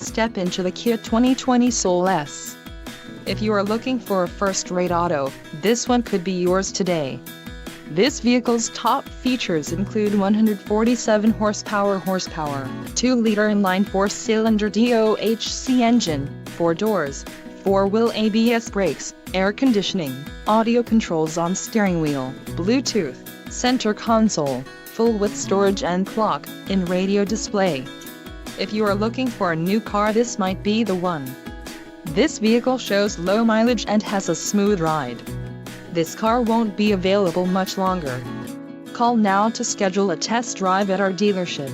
Step into the Kia 2020 Soul S. If you are looking for a first-rate auto, this one could be yours today. This vehicle's top features include 147 horsepower, 2-liter inline 4-cylinder DOHC engine, 4 doors, 4-wheel ABS brakes, air conditioning, audio controls on steering wheel, Bluetooth, center console, full-width storage and clock-in radio display. If you are looking for a new car, this might be the one. This vehicle shows low mileage and has a smooth ride. This car won't be available much longer. Call now to schedule a test drive at our dealership.